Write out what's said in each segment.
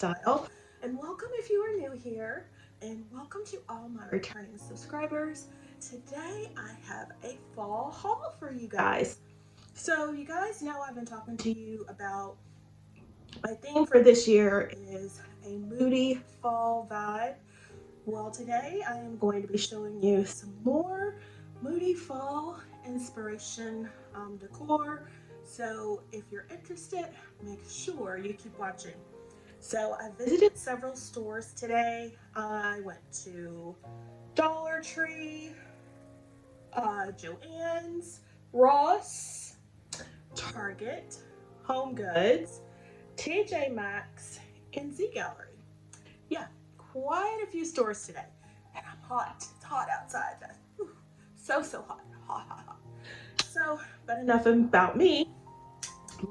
iStyle, and welcome if you are new here, and welcome to all my returning subscribers. Today I have a fall haul for you guys. So you guys know I've been talking to you about my theme for this year is a moody fall vibe. Well, today I am going to be showing you some more moody fall inspiration decor. So if you're interested, make sure you keep watching. So I visited several stores today. I went to Dollar Tree, Joann's, Ross, Target, Home Goods, TJ Maxx, and Z Gallery. Yeah, quite a few stores today. And I'm hot. It's hot outside. Whew, so hot. Hot. So, but enough about me.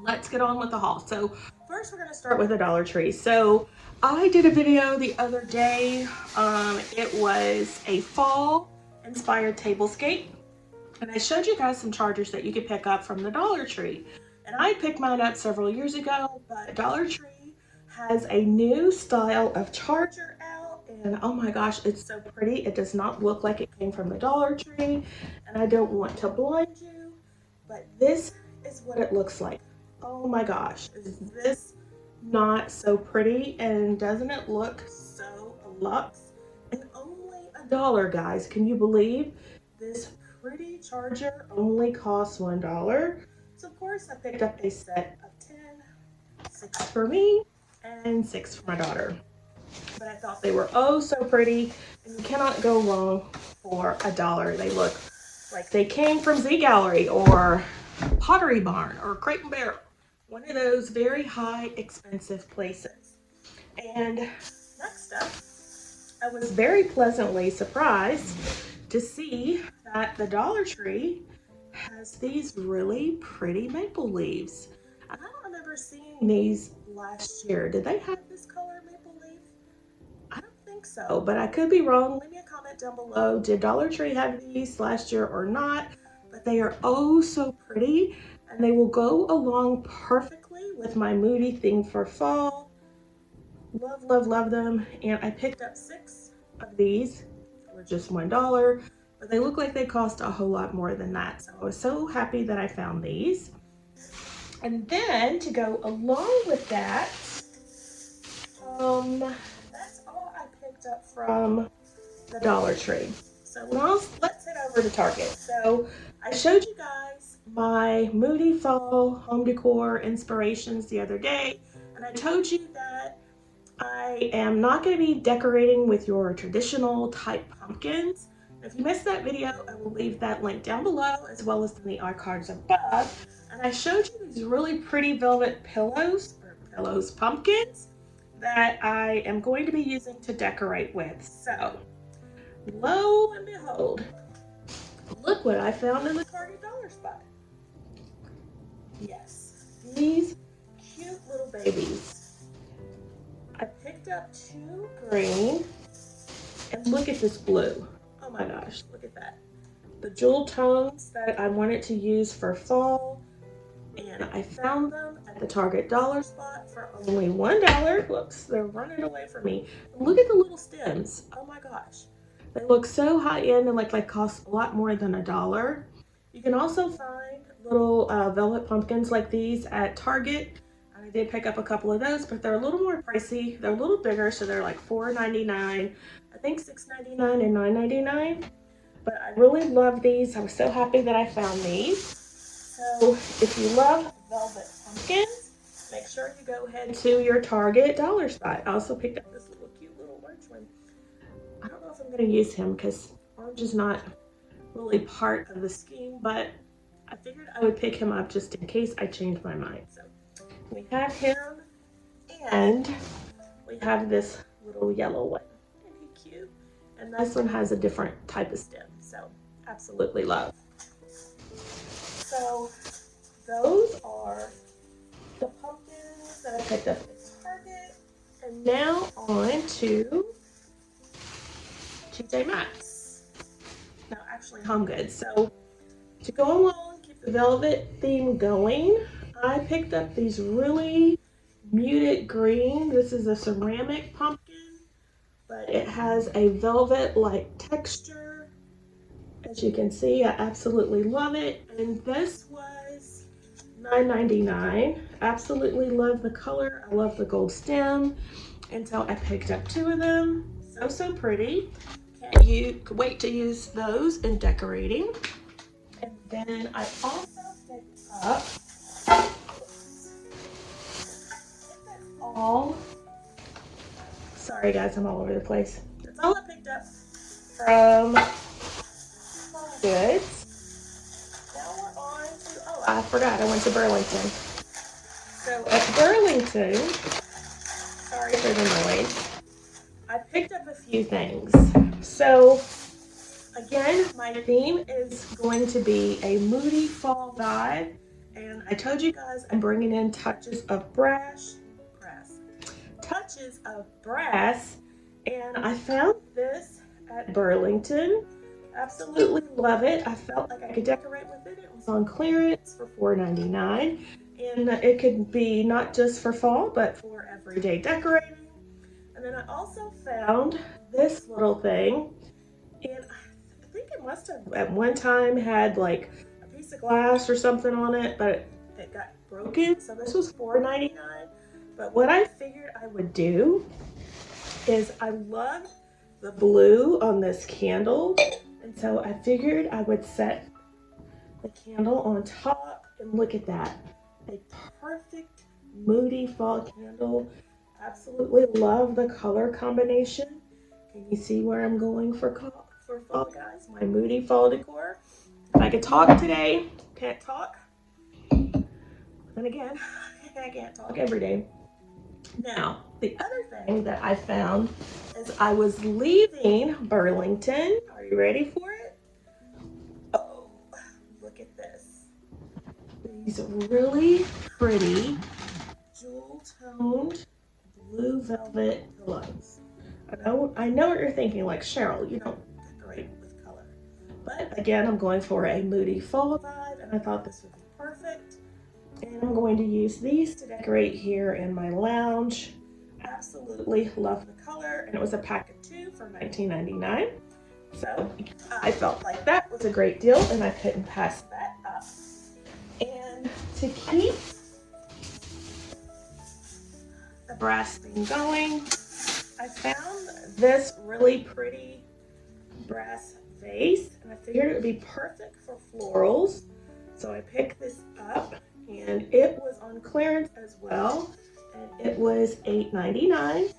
Let's get on with the haul. So first we're going to start with a Dollar Tree. So I did a video the other day. It was a fall inspired tablescape. And I showed you guys some chargers that you could pick up from the Dollar Tree. And I picked mine up several years ago, but Dollar Tree has a new style of charger out. And oh my gosh, it's so pretty. It does not look like it came from the Dollar Tree. And I don't want to blind you, but this is what it looks like. Oh my gosh, is this not so pretty? And doesn't it look so luxe? And only $1, guys. Can you believe this pretty charger only costs $1? So of course I picked up a set of 10, 6 for me and 6 for my daughter. But I thought they were oh so pretty, and you cannot go wrong for $1. They look like they came from Z Gallery or Pottery Barn or Crate and Barrel, one of those very high expensive places. And next up, I was very pleasantly surprised to see that the Dollar Tree has these really pretty maple leaves. And I don't remember seeing these last year. Did they have this color maple leaf? I don't think so, but I could be wrong. Leave me a comment down below. Did Dollar Tree have these last year or not? But they are oh so pretty, and they will go along perfectly with my moody theme for fall. Love, love, love them. And I picked up 6 of these for just $1, but they look like they cost a whole lot more than that. So I was so happy that I found these. And then to go along with that, that's all I picked up from the Dollar Tree. So now let's head over to Target. So I showed you guys my moody fall home decor inspirations the other day, and I told you that I am not going to be decorating with your traditional type pumpkins. If you missed that video, I will leave that link down below as well as in the iCards above. And I showed you these really pretty velvet pumpkins that I am going to be using to decorate with. So, lo and behold, look what I found in the Target dollar spot. Yes, these cute little babies. I picked up 2 green, and look at this blue. Oh my gosh, look at that. The jewel tones that I wanted to use for fall, and I found them at the Target dollar spot for only $1. Whoops, they're running away from me. Look at the little stems. Oh my gosh. They look so high end and like they cost a lot more than $1. You can also find little velvet pumpkins like these at Target. I did pick up a couple of those, but they're a little more pricey. They're a little bigger, so they're like $4.99, I think $6.99 and $9.99. But I really love these. I was so happy that I found these. So if you love velvet pumpkins, make sure you go ahead to your Target dollar spot. I also picked up this little cute little orange one. I don't know if I'm going to use him because orange is not really part of the scheme, but I figured I would pick him up just in case I change my mind. So we have him, and we have this little yellow one. Isn't he cute? And this one has a different type of stem, so absolutely love. So those are the pumpkins that I picked up at Target. And now on to TJ Maxx. No, actually Home Goods. So to go along, keep the velvet theme going, I picked up these really muted green. This is a ceramic pumpkin, but it has a velvet-like texture. As you can see, I absolutely love it. And this was $9.99. Absolutely love the color. I love the gold stem. And so I picked up 2 of them. So pretty. Can't wait to use those in decorating. And then I also picked up sorry guys, I'm all over the place. That's all I picked up from Home Goods. Now we're on to, oh, I forgot, I went to Burlington. So at Burlington, sorry for the noise, I picked up a few things. So again, my theme is going to be a moody fall vibe. And I told you guys I'm bringing in touches of brass. And I found this at Burlington. Absolutely love it. I felt like I could decorate with it. It was on clearance for $4.99. And it could be not just for fall, but for everyday decorating. And then I also found this little thing. And I think it must have at one time had like a piece of glass or something on it, but it got broken. So this was $4.99. But what I figured I would do is I love the blue on this candle. And so I figured I would set the candle on top, and look at that. A perfect moody fall candle. Absolutely love the color combination. Can you see where I'm going for fall, guys? My moody fall decor. If I could talk today, can't talk. And again, I can't talk every day. Now, the other thing that I found is I was leaving Burlington. Are you ready for it? Oh, look at this. These really pretty jewel-toned blue velvet pillows. I know what you're thinking, like, Sheryl, you don't decorate with color. But again, I'm going for a moody fall vibe, and I thought this would be perfect. And I'm going to use these to decorate here in my lounge. Absolutely love the color, and it was a pack of 2 for $19.99. So I felt like that was a great deal, and I couldn't pass that up. And to keep the brass thing going, I found this really pretty brass vase, and I figured it would be perfect for florals. So I picked this up, and it was on clearance as well, and it was $8.99.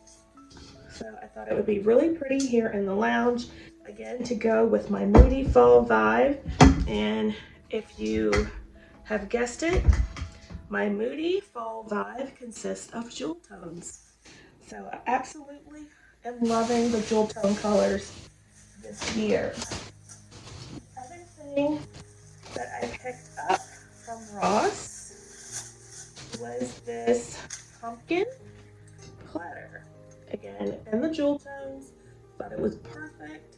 So I thought it would be really pretty here in the lounge, again, to go with my moody fall vibe. And if you have guessed it, my moody fall vibe consists of jewel tones. So I absolutely am loving the jewel tone colors this year. The other thing that I picked up from Ross was this pumpkin platter. Again, in the jewel tones, thought it was perfect.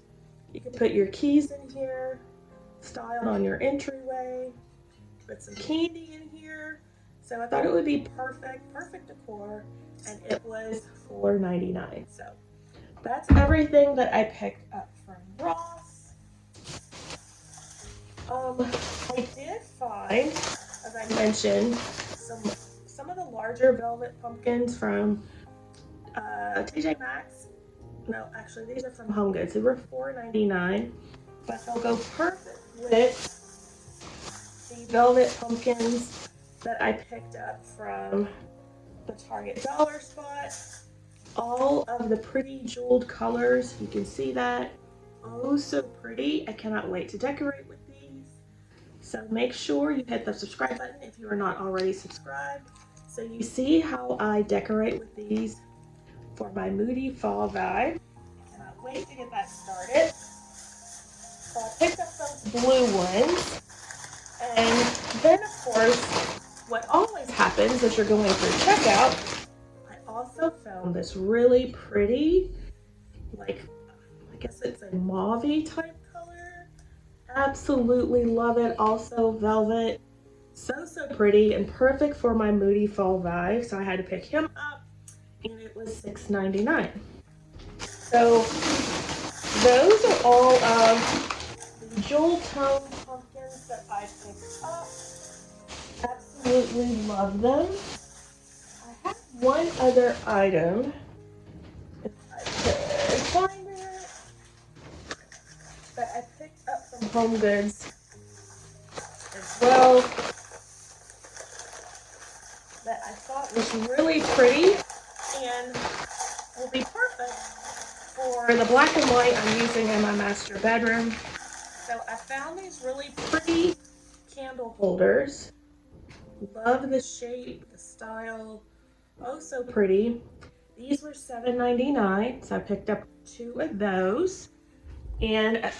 You could put your keys in here, styled on your entryway, put some candy in here. So I thought it would be perfect decor, and it was $4.99. So that's everything that I picked up from Ross. I did find, as I mentioned, some of the larger velvet pumpkins from TJ Maxx. No, actually, these are from Home Goods. They were $4.99, but they'll go perfect with the velvet pumpkins that I picked up from the Target dollar spot. All of the pretty jeweled colors, you can see that. Oh, so pretty. I cannot wait to decorate with these. So make sure you hit the subscribe button if you are not already subscribed, so you see how I decorate with these for my moody fall vibe. I cannot wait to get that started. So I picked up those blue ones. And then, of course, what always happens as you're going through checkout, I also found this really pretty, like, I guess it's a mauve-y type color. Absolutely love it. Also velvet. So pretty and perfect for my moody fall vibe. So I had to pick him up, and it was $6.99. So those are all of the jewel tone pumpkins that I picked up. Absolutely love them. I have one other item, if I can find it, that I picked up from Home Goods as well, that I thought was really pretty and will be perfect for the black and white I'm using in my master bedroom. So I found these really pretty candle holders. Love the shape, the style, oh so pretty. These were $7.99, so I picked up 2 of those. And as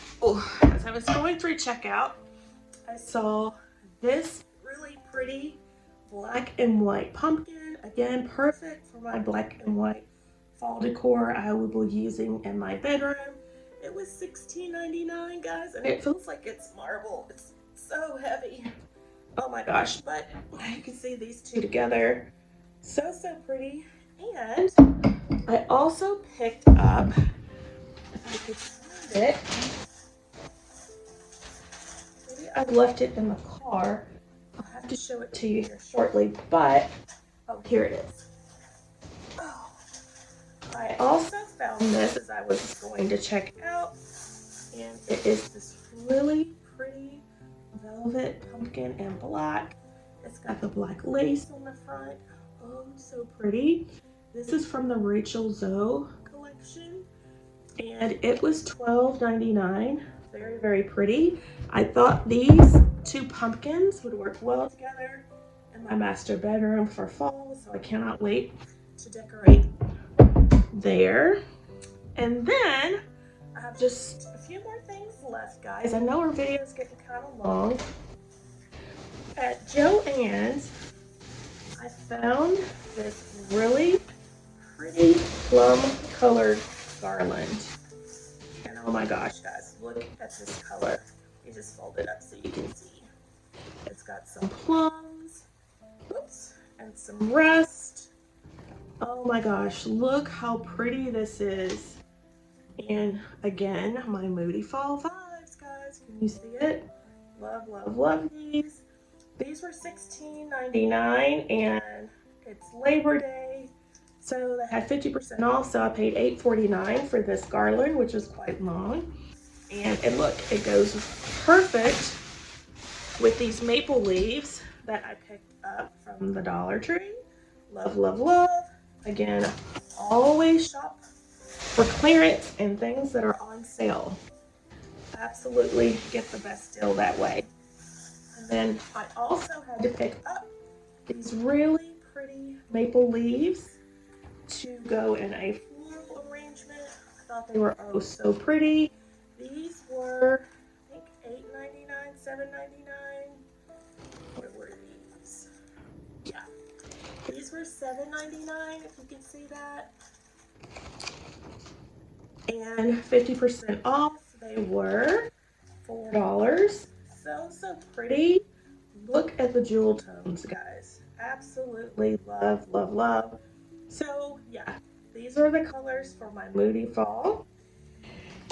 I was going through checkout, I saw this really pretty black and white pumpkin. Again, perfect for my black and white fall decor I will be using in my bedroom. It was $16.99, guys, and it feels like it's marble. It's so heavy. Oh my gosh, but you can see these two together. So pretty. And I also picked up, if I could find it, maybe I've left it in the car. I'll have to show it to you here shortly, but, oh, here it is. Oh, I also found this as I was going to check out, and it is this really pretty velvet pumpkin in black. It's got the black lace on the front. Oh, so pretty. This is from the Rachel Zoe collection, and it was $12.99. Very pretty. I thought these 2 pumpkins would work well together in my master bedroom for fall, so I cannot wait to decorate there. And then I have just a few more things left, guys. I know our video is getting kind of long. At Joann's, I found this really pretty plum colored garland. And oh my gosh, guys, look at this color. You just fold it up so you can see. It's got some plums, oops, and some rust. Oh my gosh, look how pretty this is. And again, my moody fall vibes, guys. Can you see it? Love these. These were $16.99, and it's Labor Day, so they had 50% off, so I paid $8.49 for this garland, which is quite long. And look, it goes perfect with these maple leaves that I picked up from the Dollar Tree. Love. Again, always shop for clearance and things that are on sale. Absolutely get the best deal that way. And then I also had to pick up these really pretty maple leaves to go in a floral arrangement. I thought they were oh so pretty. These were, I think, $8.99, $7.99. What were these? Yeah, these were $7.99, if you can see that. And 50% off, they were $4. So pretty. Look at the jewel tones, guys. Absolutely love. So yeah, these are the colors for my moody fall.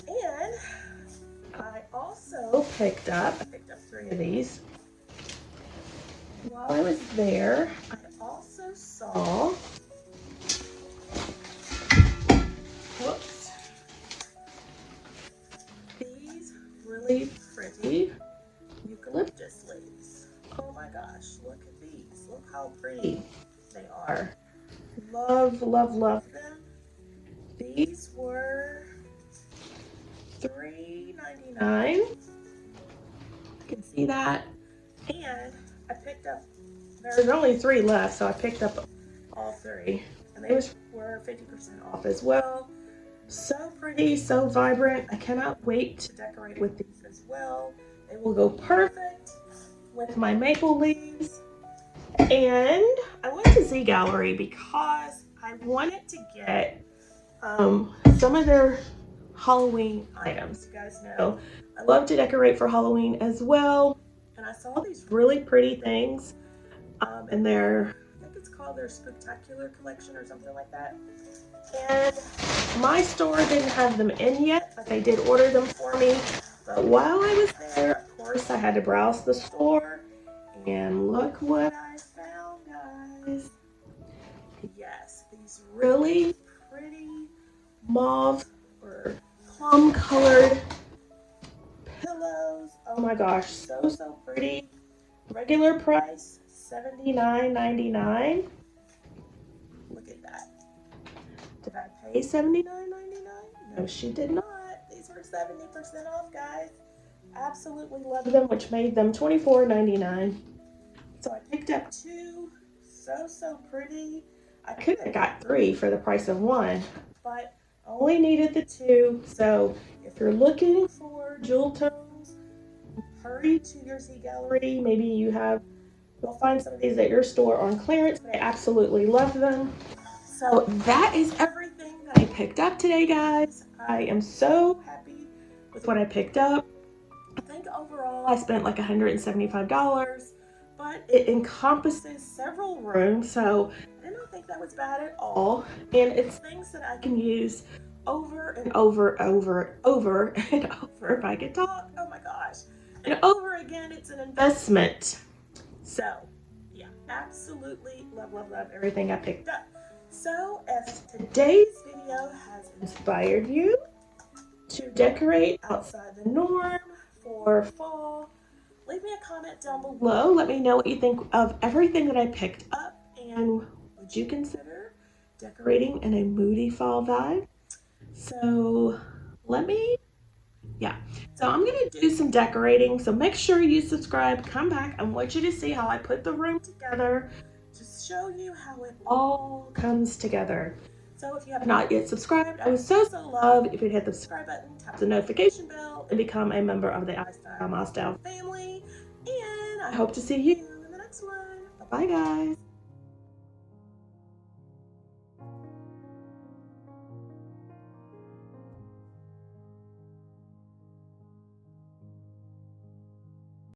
And I also picked up 3 of these. While I was there, I also saw, whoops, these really pretty eucalyptus leaves. Oh my gosh, look at these. Look how pretty they are. Love them. These were $3.99. You can see that. And I picked up, there's only 3 left, so I picked up all 3. And they were 50% off as well. So pretty, so vibrant. I cannot wait to decorate with these as well. They will go perfect with my maple leaves. And I went to Z Gallery because I wanted to get some of their Halloween items. You guys know I love to decorate for Halloween as well. And and I saw these really pretty things in their, I think it's called their Spectacular collection or something like that. And my store didn't have them in yet, but they did order them for me. But while I was there, of course, I had to browse the store, and look what I found, guys. Yes, these really pretty mauve or plum colored pillows. Oh my gosh, so pretty. Regular price $79.99. Look at that. Did I pay $79.99? No, she did not. These were 70% off, guys. Absolutely love them, which made them $24.99. So I picked up two. So pretty. I could have got three for the price of one, but I only needed the two. So if you're looking for jewel tones, hurry to your Z Gallery. Maybe you'll find some of these at your store on clearance, but I absolutely love them. So that is everything that I picked up today, guys. I am so happy with what I picked up. I think overall I spent like $175, but it encompasses several rooms, so I don't think that was bad at all. And it's things that I can use over and over and over, if I could talk. Oh my gosh. And over again. It's an investment. So yeah, absolutely love everything I picked up. So if today's video has inspired you to decorate outside the norm for fall, leave me a comment down below. Let me know what you think of everything that I picked up, and would you consider decorating in a moody fall vibe? So so I'm gonna do some decorating, so make sure you subscribe, come back. I want you to see how I put the room together to show you how it all comes together. So if you have not yet subscribed, I would so love if you'd hit the subscribe button, tap the notification bell, and become a member of the iStyle My Style family. And I hope to see you in the next one. Bye guys.